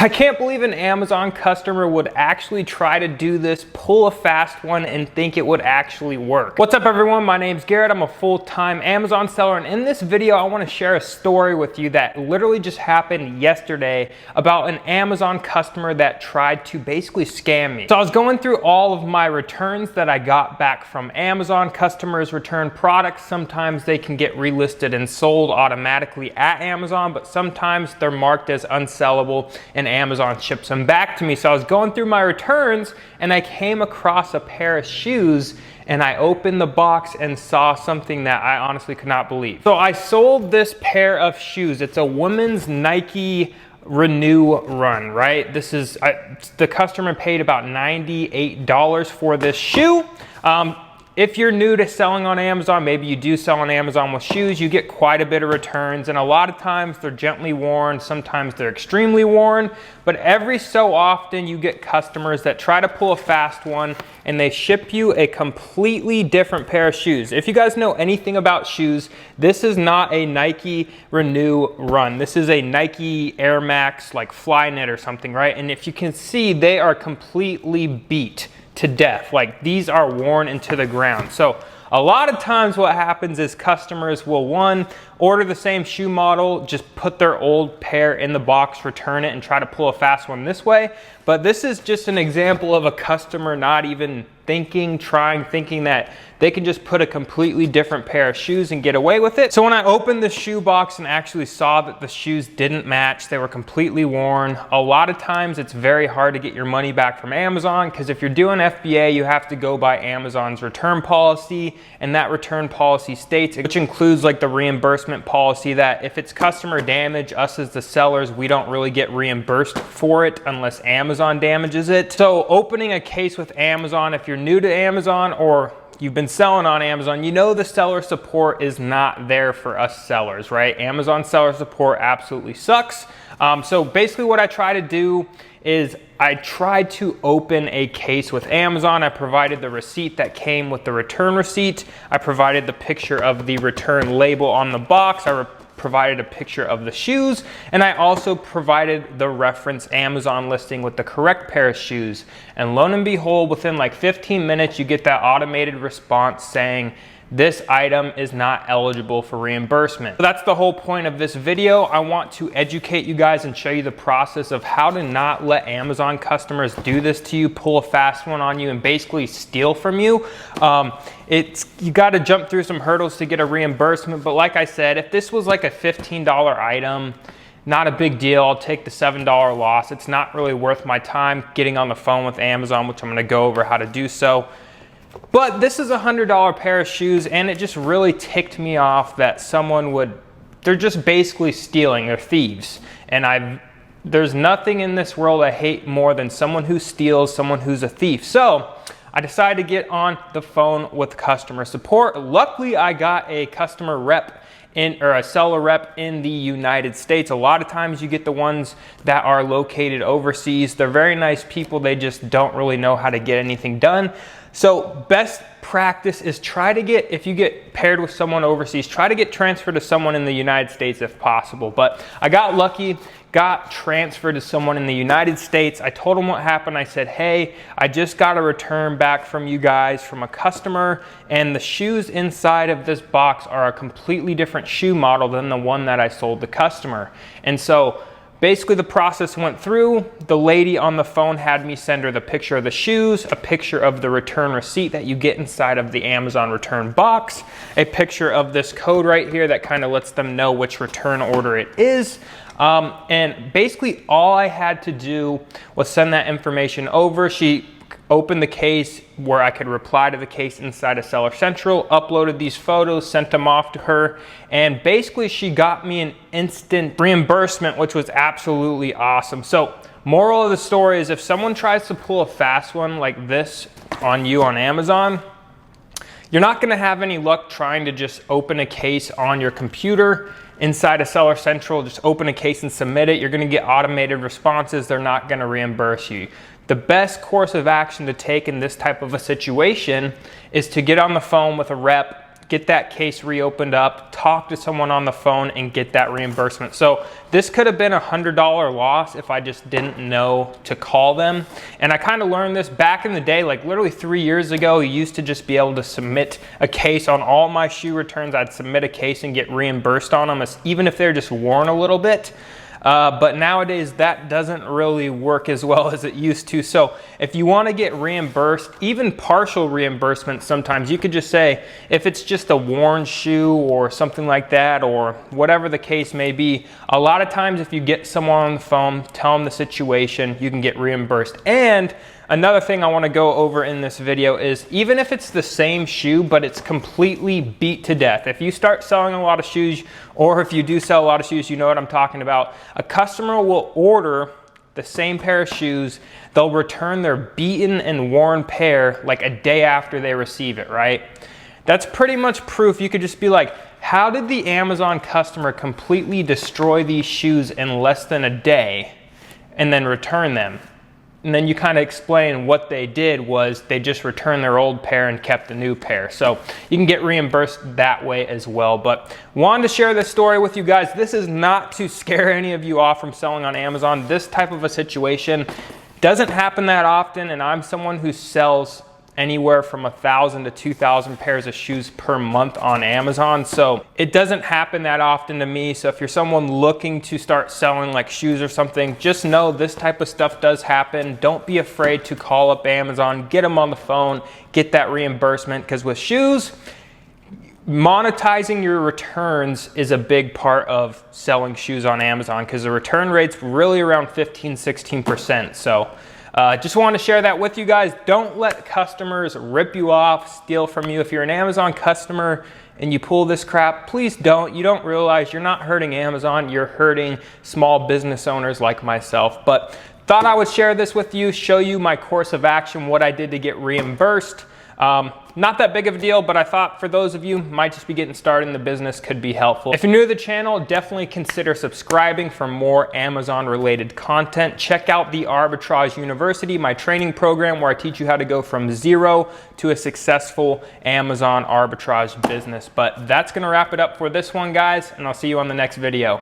I can't believe an Amazon customer would actually try to do this, pull a fast one, and think it would actually work. What's up everyone, my name's Garrett. I'm a full-time Amazon seller, and in this video I want to share a story with you that literally just happened yesterday about an Amazon customer that tried to basically scam me. So I was going through all of my returns that I got back from Amazon. Customers return products. Sometimes they can get relisted and sold automatically at Amazon, but sometimes they're marked as unsellable and Amazon ships them back to me. So I was going through my returns and I came across a pair of shoes, and I opened the box and saw something that I honestly could not believe. So I sold this pair of shoes. It's a women's Nike Renew Run, right? This is, the customer paid about $98 for this shoe. If you're new to selling on Amazon, maybe you do sell on Amazon with shoes, you get quite a bit of returns, and a lot of times they're gently worn, sometimes they're extremely worn, but every so often you get customers that try to pull a fast one and they ship you a completely different pair of shoes. If you guys know anything about shoes, this is not a Nike Renew Run. This is a Nike Air Max, like Flyknit or something, right? And if you can see, they are completely beat to death. Like, these are worn into the ground. So a lot of times what happens is customers will, one, order the same shoe model, just put their old pair in the box, return it, and try to pull a fast one this way. But this is just an example of a customer not even thinking that they can just put a completely different pair of shoes and get away with it. So when I opened the shoe box and actually saw that the shoes didn't match, they were completely worn. A lot of times it's very hard to get your money back from Amazon, because if you're doing FBA, you have to go by Amazon's return policy, and that return policy states, which includes like the reimbursement policy, that if it's customer damage, us as the sellers, we don't really get reimbursed for it unless Amazon damages it. So opening a case with Amazon, if you're new to Amazon or you've been selling on Amazon, you know the seller support is not there for us sellers, right? Amazon seller support absolutely sucks. So basically what I try to do is I tried to open a case with Amazon. I provided the receipt that came with the return receipt. I provided the picture of the return label on the box. I provided a picture of the shoes, and I also provided the reference Amazon listing with the correct pair of shoes. And lo and behold, within like 15 minutes, you get that automated response saying, this item is not eligible for reimbursement. So that's the whole point of this video. I want to educate you guys and show you the process of how to not let Amazon customers do this to you, pull a fast one on you, and basically steal from you. You got to jump through some hurdles to get a reimbursement, but like I said, if this was like a $15 item, not a big deal. I'll take the $7 loss. It's not really worth my time getting on the phone with Amazon, which I'm going to go over how to do so. But this is a $100 pair of shoes, and it just really ticked me off that they're just basically stealing. They're thieves. And there's nothing in this world I hate more than someone who steals, someone who's a thief. So I decided to get on the phone with customer support. Luckily, I got a customer rep or a seller rep in the United States. A lot of times you get the ones that are located overseas. They're very nice people. They just don't really know how to get anything done. So best practice is if you get paired with someone overseas, try to get transferred to someone in the United States if possible. But I got lucky, got transferred to someone in the United States. I told them what happened. I said, hey, I just got a return back from you guys from a customer, and the shoes inside of this box are a completely different shoe model than the one that I sold the customer. And so basically the process went through. The lady on the phone had me send her the picture of the shoes, a picture of the return receipt that you get inside of the Amazon return box, a picture of this code right here that kind of lets them know which return order it is. And basically all I had to do was send that information over. She opened the case where I could reply to the case inside of Seller Central, uploaded these photos, sent them off to her, and basically she got me an instant reimbursement, which was absolutely awesome. So moral of the story is, if someone tries to pull a fast one like this on you on Amazon, you're not gonna have any luck trying to just open a case on your computer inside of Seller Central. Just open a case and submit it. You're gonna get automated responses. They're not gonna reimburse you. The best course of action to take in this type of a situation is to get on the phone with a rep, get that case reopened up, talk to someone on the phone, and get that reimbursement. So this could have been a $100 loss if I just didn't know to call them. And I kind of learned this back in the day, like literally 3 years ago. You used to just be able to submit a case on all my shoe returns. I'd submit a case and get reimbursed on them, even if they're just worn a little bit. But nowadays that doesn't really work as well as it used to. So if you want to get reimbursed, even partial reimbursement, sometimes you could just say, if it's just a worn shoe or something like that, or whatever the case may be, a lot of times if you get someone on the phone, tell them the situation, you can get reimbursed. And another thing I want to go over in this video is, even if it's the same shoe but it's completely beat to death, if you start selling a lot of shoes, or if you do sell a lot of shoes, you know what I'm talking about. A customer will order the same pair of shoes, they'll return their beaten and worn pair like a day after they receive it, right? That's pretty much proof. You could just be like, how did the Amazon customer completely destroy these shoes in less than a day and then return them? And then you kind of explain what they did was they just returned their old pair and kept the new pair. So you can get reimbursed that way as well. But wanted to share this story with you guys. This is not to scare any of you off from selling on Amazon. This type of a situation doesn't happen that often, and I'm someone who sells anywhere from 1,000 to 2,000 pairs of shoes per month on Amazon. So it doesn't happen that often to me. So if you're someone looking to start selling like shoes or something, just know this type of stuff does happen. Don't be afraid to call up Amazon, get them on the phone, get that reimbursement, because with shoes, monetizing your returns is a big part of selling shoes on Amazon, because the return rate's really around 15-16%. So just want to share that with you guys. Don't let customers rip you off, steal from you. If you're an Amazon customer and you pull this crap, please don't. You don't realize you're not hurting Amazon, you're hurting small business owners like myself. But thought I would share this with you, show you my course of action, what I did to get reimbursed. Not that big of a deal, but I thought for those of you who might just be getting started in the business could be helpful. If you're new to the channel, definitely consider subscribing for more Amazon related content. Check out the Arbitrage University, my training program where I teach you how to go from zero to a successful Amazon arbitrage business. But that's gonna wrap it up for this one, guys, and I'll see you on the next video.